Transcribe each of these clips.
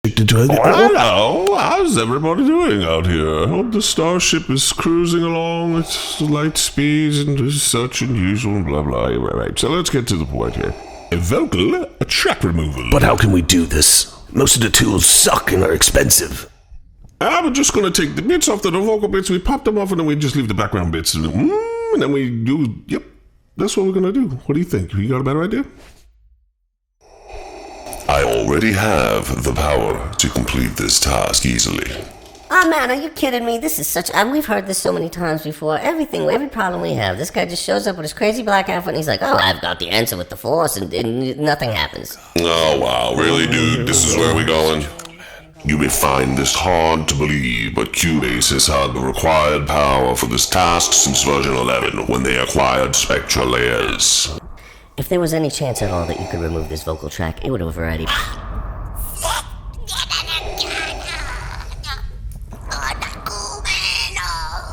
Hello, how's everybody doing out here? I hope the starship is cruising along at light speeds and such and usual, blah blah. Right. So let's get to the point here. A vocal, a track removal. But how can we do this? Most of the tools suck and are expensive. I'm just gonna take the bits off the vocal bits, we pop them off, and then we just leave the background bits. And then we do, yep, that's what we're gonna do. What do you think? You got a better idea? I already have the power to complete this task easily. Oh man, are you kidding me? This is such... we've heard this so many times before. Every problem we have, this guy just shows up with his crazy black outfit and he's like, oh, I've got the answer with the Force, and nothing happens. Oh wow, really dude? This is where we going? You may find this hard to believe, but Cubase has had the required power for this task since version 11, when they acquired Spectralayers. If there was any chance at all that you could remove this vocal track, it would have already...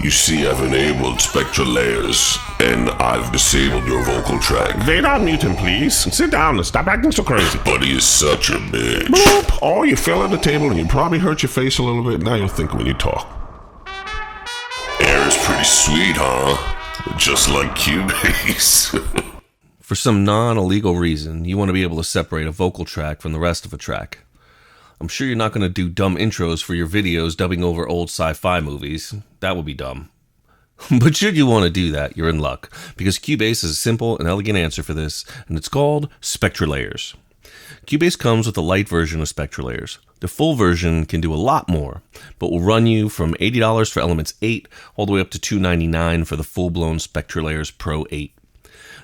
You see, I've enabled Spectralayers, and I've disabled your vocal track. Vader, mute him, please. Sit down and stop acting so crazy. But he is such a bitch. Boop. Oh, you fell on the table and you probably hurt your face a little bit. Now you'll think when you talk. Air is pretty sweet, huh? Just like Cubase. For some non-illegal reason, you want to be able to separate a vocal track from the rest of a track. I'm sure you're not going to do dumb intros for your videos dubbing over old sci-fi movies. That would be dumb. But should you want to do that, you're in luck, because Cubase has a simple and elegant answer for this, and it's called Spectralayers. Cubase comes with a light version of Spectralayers. The full version can do a lot more, but will run you from $80 for Elements 8 all the way up to $299 for the full-blown Spectralayers Pro 8.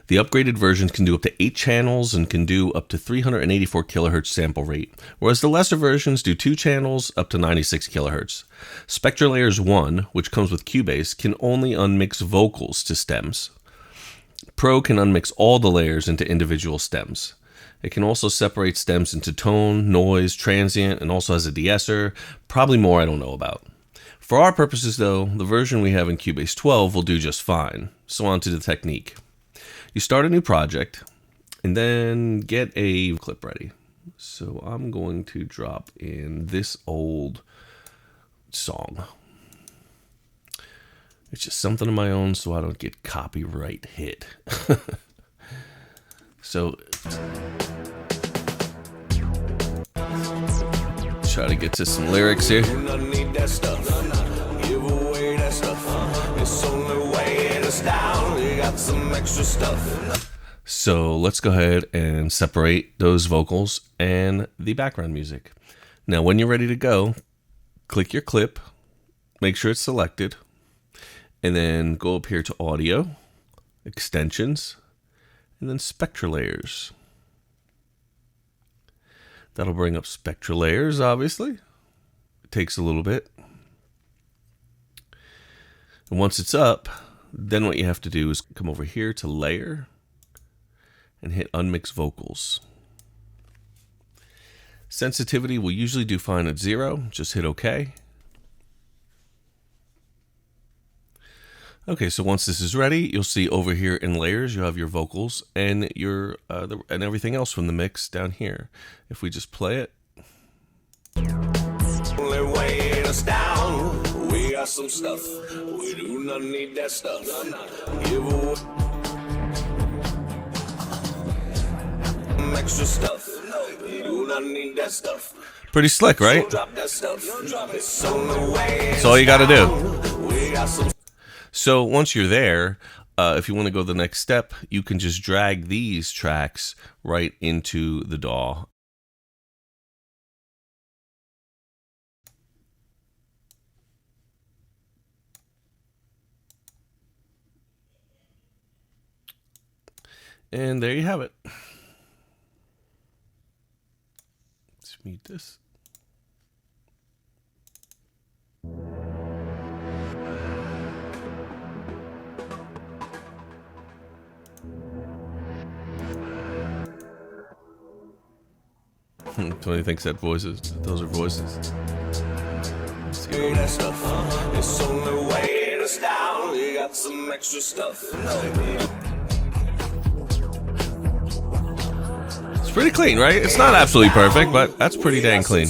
The upgraded versions can do up to 8 channels and can do up to 384 kHz sample rate, whereas the lesser versions do 2 channels up to 96 kHz. Spectralayers 1, which comes with Cubase, can only unmix vocals to stems. Pro can unmix all the layers into individual stems. It can also separate stems into tone, noise, transient, and also has a de-esser, probably more I don't know about. For our purposes though, the version we have in Cubase 12 will do just fine. So on to the technique. You start a new project and then get a clip ready. So I'm going to drop in this old song. It's just something of my own so I don't get copyright hit. So try to get to some lyrics here. So let's go ahead and separate those vocals and the background music. Now when you're ready to go, click your clip, make sure it's selected, and then go up here to Audio, Extensions, and then Spectralayers. That'll bring up Spectralayers, obviously. It takes a little bit. And once it's up, then what you have to do is come over here to Layer and hit Unmix Vocals. Sensitivity will usually do fine at 0. Just hit OK. Okay, so once this is ready, you'll see over here in Layers, you have your vocals and your and everything else from the mix down here. If we just play it. Only weighing us down. We got some stuff. We do not need that stuff. Give away extra stuff. We do not need that stuff. Pretty slick, right? So drop that stuff. It's on the way. That's all you got to do. We got some. So once you're there, if you want to go the next step, you can just drag these tracks right into the DAW. And there you have it. Let's mute this. Tony thinks that voices, those are voices. That stuff. It's only weighing us down. We got some extra stuff. It's pretty clean, right? It's not absolutely perfect, but that's pretty dang clean.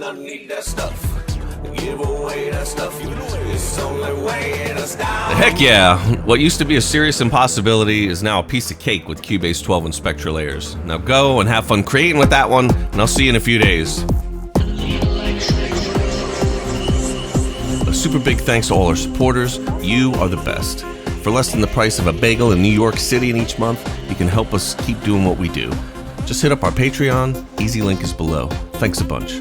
not need that stuff. Give away that stuff. It's only weighing us down. Heck yeah! What used to be a serious impossibility is now a piece of cake with Cubase 12 and Spectralayers. Now go and have fun creating with that one, and I'll see you in a few days. A super big thanks to all our supporters. You are the best. For less than the price of a bagel in New York City in each month, you can help us keep doing what we do. Just hit up our Patreon. Easy link is below. Thanks a bunch.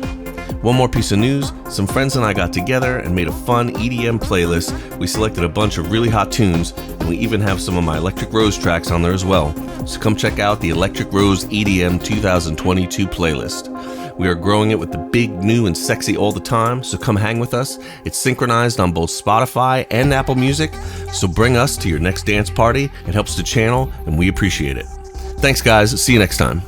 One more piece of news, some friends and I got together and made a fun EDM playlist. We selected a bunch of really hot tunes, and we even have some of my Electric Rose tracks on there as well. So come check out the Electric Rose EDM 2022 playlist. We are growing it with the big, new, and sexy all the time, so come hang with us. It's synchronized on both Spotify and Apple Music, so bring us to your next dance party. It helps the channel, and we appreciate it. Thanks guys, see you next time.